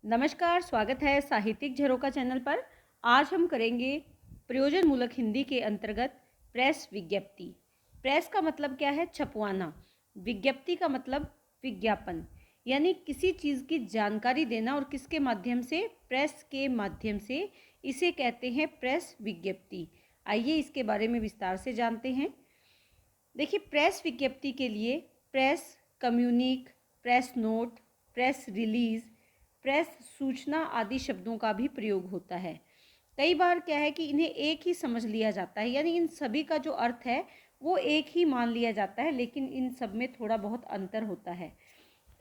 नमस्कार, स्वागत है साहित्यिक झरोका चैनल पर। आज हम करेंगे प्रयोजन मूलक हिंदी के अंतर्गत प्रेस विज्ञप्ति। प्रेस का मतलब क्या है? छपवाना। विज्ञप्ति का मतलब विज्ञापन, यानी किसी चीज़ की जानकारी देना। और किसके माध्यम से? प्रेस के माध्यम से। इसे कहते हैं प्रेस विज्ञप्ति। आइए इसके बारे में विस्तार से जानते हैं। देखिए, प्रेस विज्ञप्ति के लिए press communique, press note, press release, press सूचना आदि शब्दों का भी प्रयोग होता है। कई बार क्या है कि इन्हें एक ही समझ लिया जाता है, यानी इन सभी का जो अर्थ है वो एक ही मान लिया जाता है, लेकिन इन सब में थोड़ा बहुत अंतर होता है।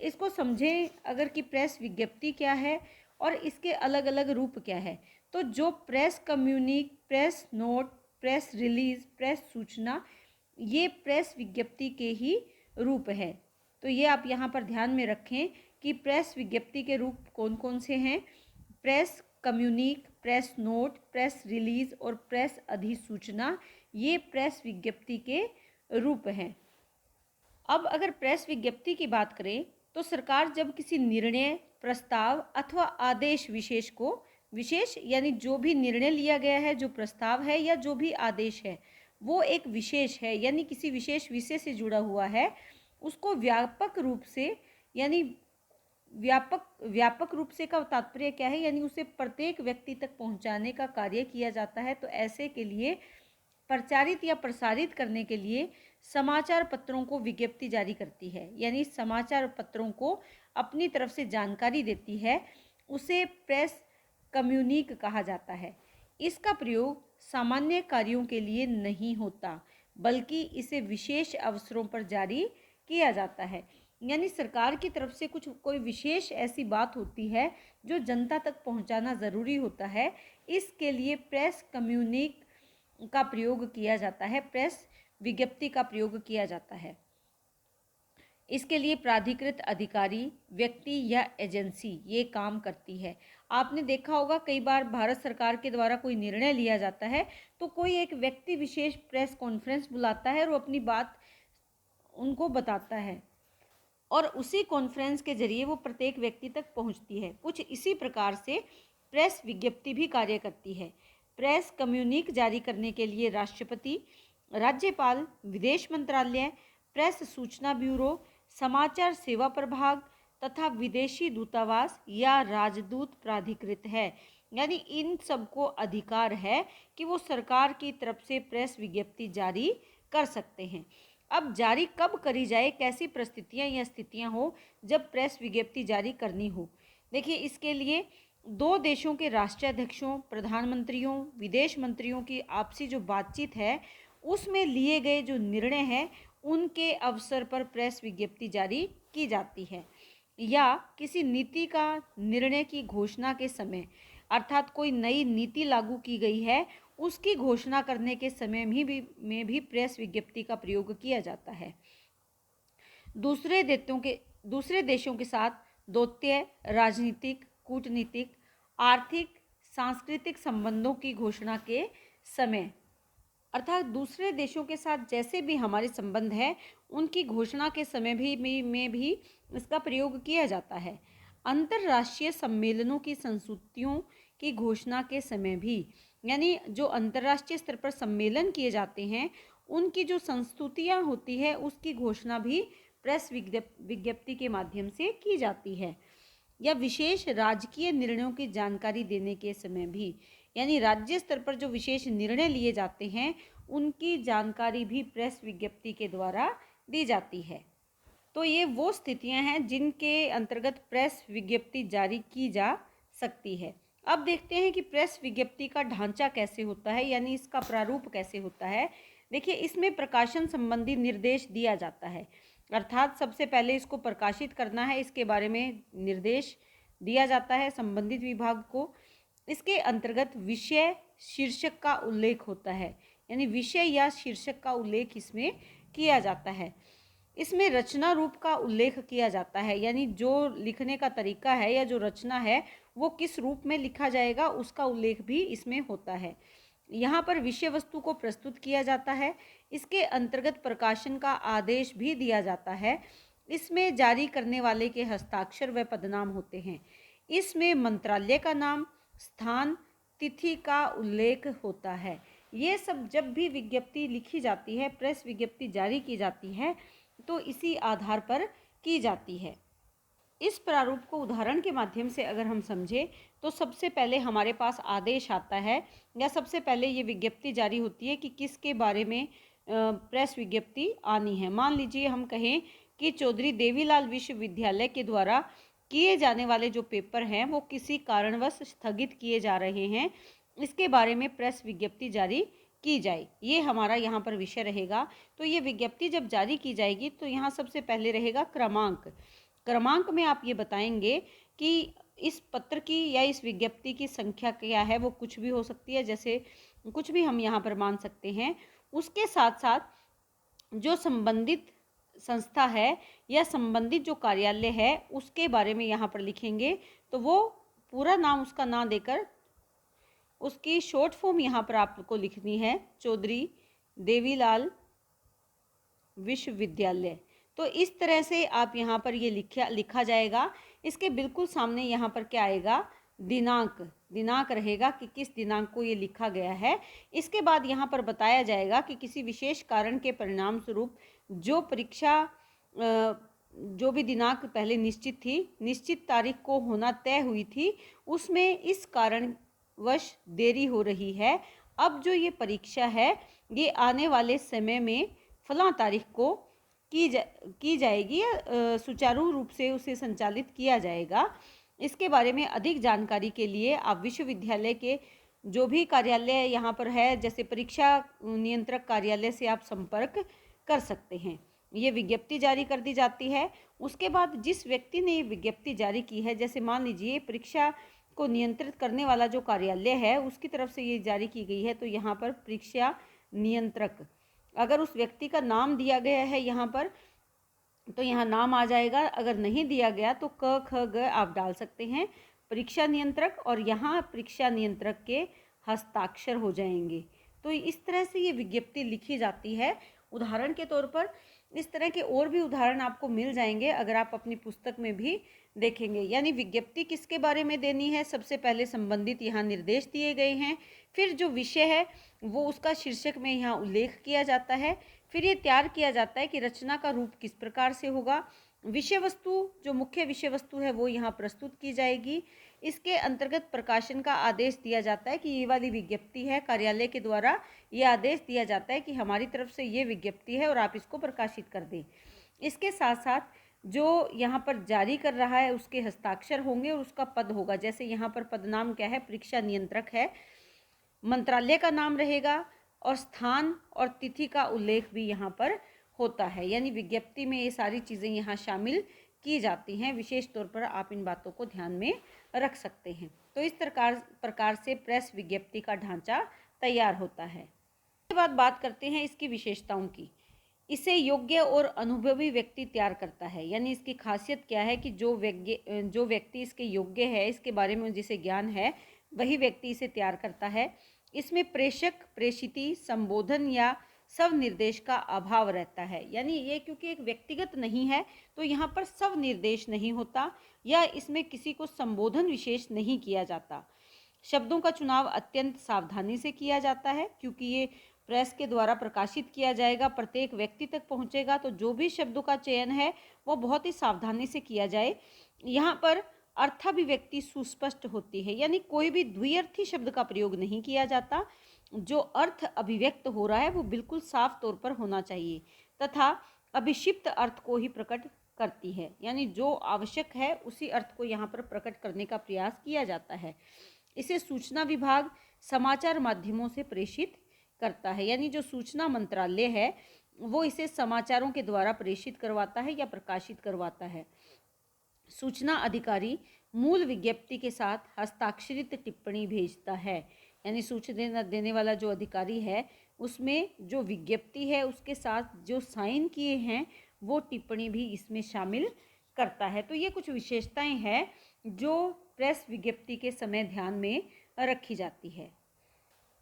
इसको समझें अगर कि प्रेस विज्ञप्ति क्या है और इसके अलग अलग रूप क्या है। तो जो press communique, press note, press release, press सूचना, ये प्रेस विज्ञप्ति के ही रूप है। तो ये आप यहाँ पर ध्यान में रखें कि प्रेस विज्ञप्ति के रूप कौन कौन से हैं। Press communique, press note, press release और प्रेस अधिसूचना, ये प्रेस विज्ञप्ति के रूप हैं। अब अगर प्रेस विज्ञप्ति की बात करें तो सरकार जब किसी निर्णय, प्रस्ताव अथवा आदेश विशेष को, विशेष यानी जो भी निर्णय लिया गया है, जो प्रस्ताव है या जो भी आदेश है वो एक विशेष है, यानी किसी विशेष विषय से जुड़ा हुआ है, उसको व्यापक रूप से, यानी व्यापक रूप से का तात्पर्य क्या है, यानी उसे प्रत्येक व्यक्ति तक पहुंचाने का कार्य किया जाता है। तो ऐसे के लिए प्रचारित या प्रसारित करने के लिए समाचार पत्रों को विज्ञप्ति जारी करती है, यानी समाचार पत्रों को अपनी तरफ से जानकारी देती है, उसे प्रेस कम्युनिक कहा जाता है। इसका प्रयोग सामान्य कार्यों के लिए नहीं होता, बल्कि इसे विशेष अवसरों पर जारी किया जाता है। यानी सरकार की तरफ से कोई विशेष ऐसी बात होती है जो जनता तक पहुंचाना ज़रूरी होता है, इसके लिए प्रेस कम्युनिक का प्रयोग किया जाता है, प्रेस विज्ञप्ति का प्रयोग किया जाता है। इसके लिए प्राधिकृत अधिकारी, व्यक्ति या एजेंसी ये काम करती है। आपने देखा होगा कई बार भारत सरकार के द्वारा कोई निर्णय लिया जाता है तो कोई एक व्यक्ति विशेष प्रेस कॉन्फ्रेंस बुलाता है और वो अपनी बात उनको बताता है, और उसी कॉन्फ्रेंस के जरिए वो प्रत्येक व्यक्ति तक पहुंचती है। कुछ इसी प्रकार से प्रेस विज्ञप्ति भी कार्य करती है। प्रेस कम्युनिक जारी करने के लिए राष्ट्रपति, राज्यपाल, विदेश मंत्रालय, प्रेस सूचना ब्यूरो, समाचार सेवा प्रभाग तथा विदेशी दूतावास या राजदूत प्राधिकृत है। यानी इन सबको अधिकार है कि वो सरकार की तरफ से प्रेस विज्ञप्ति जारी कर सकते हैं। अब जारी कब करी जाए, कैसी परिस्थितियां या स्थितियां हो जब प्रेस विज्ञप्ति जारी करनी हो। देखिए, इसके लिए दो देशों के राष्ट्राध्यक्षों, प्रधानमंत्रियों, विदेश मंत्रियों की आपसी जो बातचीत है उसमें लिए गए जो निर्णय हैं उनके अवसर पर प्रेस विज्ञप्ति जारी की जाती है। या किसी नीति का निर्णय की घोषणा के समय, अर्थात कोई नई नीति लागू की गई है उसकी घोषणा करने के समय में भी प्रेस विज्ञप्ति का प्रयोग किया जाता है। दूसरे देशों के साथ दौत्य, राजनीतिक, कूटनीतिक, आर्थिक, सांस्कृतिक संबंधों की घोषणा के समय, अर्थात दूसरे देशों के साथ जैसे भी हमारे संबंध है उनकी घोषणा के समय में भी इसका प्रयोग किया जाता है। अंतर्राष्ट्रीय सम्मेलनों की संस्तुतियों की घोषणा के समय भी, यानी जो अंतर्राष्ट्रीय स्तर पर सम्मेलन किए जाते हैं उनकी जो संस्तुतियाँ होती है उसकी घोषणा भी प्रेस विज्ञप्ति के माध्यम से की जाती है। या विशेष राजकीय निर्णयों की जानकारी देने के समय भी, यानी राज्य स्तर पर जो विशेष निर्णय लिए जाते हैं उनकी जानकारी भी प्रेस विज्ञप्ति के द्वारा दी जाती है। तो ये वो स्थितियां हैं जिनके अंतर्गत प्रेस विज्ञप्ति जारी की जा सकती है। अब देखते हैं कि प्रेस विज्ञप्ति का ढांचा कैसे होता है, यानी इसका प्रारूप कैसे होता है। देखिए, इसमें प्रकाशन संबंधी निर्देश दिया जाता है, अर्थात सबसे पहले इसको प्रकाशित करना है, इसके बारे में निर्देश दिया जाता है संबंधित विभाग को। इसके अंतर्गत विषय, शीर्षक का उल्लेख होता है, यानी विषय या शीर्षक का उल्लेख इसमें किया जाता है। इसमें रचना रूप का उल्लेख किया जाता है, यानी जो लिखने का तरीका है या जो रचना है वो किस रूप में लिखा जाएगा उसका उल्लेख भी इसमें होता है। यहाँ पर विषय वस्तु को प्रस्तुत किया जाता है। इसके अंतर्गत प्रकाशन का आदेश भी दिया जाता है। इसमें जारी करने वाले के हस्ताक्षर व पदनाम होते हैं। इसमें मंत्रालय का नाम, स्थान, तिथि का उल्लेख होता है। ये सब जब भी विज्ञप्ति लिखी जाती है, प्रेस विज्ञप्ति जारी की जाती है, तो इसी आधार पर की जाती है। इस प्रारूप को उदाहरण के माध्यम से अगर हम समझें तो सबसे पहले हमारे पास आदेश आता है, या सबसे पहले ये विज्ञप्ति जारी होती है कि किसके बारे में प्रेस विज्ञप्ति आनी है। मान लीजिए हम कहें कि चौधरी देवीलाल विश्वविद्यालय के द्वारा किए जाने वाले जो पेपर हैं वो किसी कारणवश स्थगित किए जा रहे हैं, इसके बारे में प्रेस विज्ञप्ति जारी की जाए। ये हमारा यहाँ पर विषय रहेगा। तो ये विज्ञप्ति जब जारी की जाएगी तो यहाँ सबसे पहले रहेगा क्रमांक। क्रमांक में आप ये बताएंगे कि इस पत्र की या इस विज्ञप्ति की संख्या क्या है, वो कुछ भी हो सकती है, जैसे कुछ भी हम यहाँ पर मान सकते हैं। उसके साथ साथ जो संबंधित संस्था है या संबंधित जो कार्यालय है उसके बारे में यहाँ पर लिखेंगे, तो वो पूरा नाम उसका ना देकर उसकी शॉर्ट फॉर्म यहाँ पर आपको लिखनी है, चौधरी देवीलाल विश्वविद्यालय। तो इस तरह से आप यहाँ पर ये लिखा जाएगा। इसके बिल्कुल सामने यहाँ पर क्या आएगा, दिनांक रहेगा कि किस दिनांक को ये लिखा गया है। इसके बाद यहाँ पर बताया जाएगा कि किसी विशेष कारण के परिणाम स्वरूप जो परीक्षा जो भी दिनांक पहले निश्चित थी, निश्चित तारीख को होना तय हुई थी, उसमें इस कारणवश देरी हो रही है। अब जो ये परीक्षा है ये आने वाले समय में फलां तारीख को की जाएगी या सुचारू रूप से उसे संचालित किया जाएगा। इसके बारे में अधिक जानकारी के लिए आप विश्वविद्यालय के जो भी कार्यालय यहाँ पर है, जैसे परीक्षा नियंत्रक कार्यालय से आप संपर्क कर सकते हैं। ये विज्ञप्ति जारी कर दी जाती है। उसके बाद जिस व्यक्ति ने ये विज्ञप्ति जारी की है, जैसे मान लीजिए परीक्षा को नियंत्रित करने वाला जो कार्यालय है उसकी तरफ से ये जारी की गई है, तो यहाँ पर परीक्षा नियंत्रक, अगर उस व्यक्ति का नाम दिया गया है यहाँ पर तो यहाँ नाम आ जाएगा। अगर नहीं दिया गया तो क ख ग आप डाल सकते हैं, परीक्षा नियंत्रक, और यहाँ परीक्षा नियंत्रक के हस्ताक्षर हो जाएंगे। तो इस तरह से ये विज्ञप्ति लिखी जाती है। उदाहरण के तौर पर इस तरह के और भी उदाहरण आपको मिल जाएंगे अगर आप अपनी पुस्तक में भी देखेंगे। यानी विज्ञप्ति किसके बारे में देनी है, सबसे पहले संबंधित यहाँ निर्देश दिए गए हैं, फिर जो विषय है वो उसका शीर्षक में यहाँ उल्लेख किया जाता है, फिर ये तैयार किया जाता है कि रचना का रूप किस प्रकार से होगा, विषय वस्तु जो मुख्य विषय वस्तु है वो यहाँ प्रस्तुत की जाएगी। इसके अंतर्गत प्रकाशन का आदेश दिया जाता है कि ये वाली विज्ञप्ति है, कार्यालय के द्वारा ये आदेश दिया जाता है कि हमारी तरफ से ये विज्ञप्ति है और आप इसको प्रकाशित कर दें। इसके साथ साथ जो यहाँ पर जारी कर रहा है उसके हस्ताक्षर होंगे और उसका पद होगा। जैसे यहाँ पर पद नाम क्या है, परीक्षा नियंत्रक है, मंत्रालय का नाम रहेगा और स्थान और तिथि का उल्लेख भी यहाँ पर होता है। यानी विज्ञप्ति में ये सारी चीज़ें यहाँ शामिल की जाती हैं। विशेष तौर पर आप इन बातों को ध्यान में रख सकते हैं। तो इस प्रकार से प्रेस विज्ञप्ति का ढांचा तैयार होता है। इसके बाद बात करते हैं इसकी विशेषताओं की। इसे योग्य और अनुभवी व्यक्ति तैयार करता है। यानी इसकी खासियत क्या है कि जो व्यक्ति इसके योग्य है, इसके बारे में जिसे ज्ञान है, वही व्यक्ति इसे तैयार करता है। इसमें प्रेषक, प्रेषिती, संबोधन या स्व निर्देश का अभाव रहता है। यानी ये क्योंकि एक व्यक्तिगत नहीं है तो यहाँ पर स्व निर्देश नहीं होता या इसमें किसी को संबोधन विशेष नहीं किया जाता। शब्दों का चुनाव अत्यंत सावधानी से किया जाता है क्योंकि ये प्रेस के द्वारा प्रकाशित किया जाएगा, प्रत्येक व्यक्ति तक पहुँचेगा, तो जो भी शब्दों का चयन है वो बहुत ही सावधानी से किया जाए। यहाँ पर अर्थाभिव्यक्ति सुस्पष्ट होती है, यानी कोई भी द्विअर्थी शब्द का प्रयोग नहीं किया जाता। जो अर्थ अभिव्यक्त हो रहा है वो बिल्कुल साफ तौर पर होना चाहिए तथा अभिक्षिप्त अर्थ को ही प्रकट करती है। यानी जो आवश्यक है उसी अर्थ को यहाँ पर प्रकट करने का प्रयास किया जाता है। इसे सूचना विभाग समाचार माध्यमों से प्रेषित करता है। यानी जो सूचना मंत्रालय है वो इसे समाचारों के द्वारा प्रेषित करवाता है या प्रकाशित करवाता है। सूचना अधिकारी मूल विज्ञप्ति के साथ हस्ताक्षरित टिप्पणी भेजता है। यानी सूचना देने वाला जो अधिकारी है उसमें जो विज्ञप्ति है उसके साथ जो साइन किए हैं वो टिप्पणी भी इसमें शामिल करता है। तो ये कुछ विशेषताएं हैं जो प्रेस विज्ञप्ति के समय ध्यान में रखी जाती है।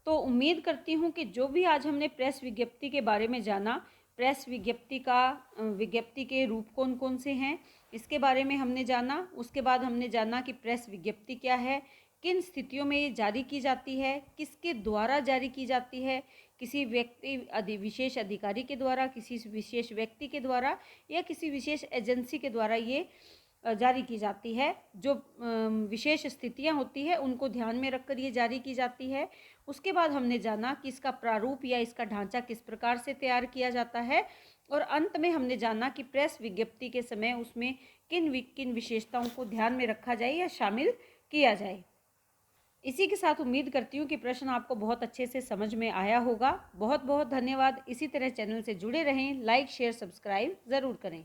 तो उम्मीद करती हूँ कि जो भी आज हमने प्रेस विज्ञप्ति के बारे में जाना, प्रेस विज्ञप्ति के रूप कौन कौन से हैं, इसके बारे में हमने जाना। उसके बाद हमने जाना कि प्रेस विज्ञप्ति क्या है, किन स्थितियों में ये जारी की जाती है, किसके द्वारा जारी की जाती है, किसी विशेष अधिकारी के द्वारा, किसी विशेष व्यक्ति के द्वारा या किसी विशेष एजेंसी के द्वारा ये जारी की जाती है। जो विशेष स्थितियां होती है उनको ध्यान में रखकर ये जारी की जाती है। उसके बाद हमने जाना कि इसका प्रारूप या इसका ढांचा किस प्रकार से तैयार किया जाता है, और अंत में हमने जाना कि प्रेस विज्ञप्ति के समय उसमें किन विशेषताओं को ध्यान में रखा जाए या शामिल किया जाए। इसी के साथ उम्मीद करती हूँ कि प्रश्न आपको बहुत अच्छे से समझ में आया होगा। बहुत बहुत धन्यवाद। इसी तरह चैनल से जुड़े रहें, लाइक शेयर सब्सक्राइब ज़रूर करें।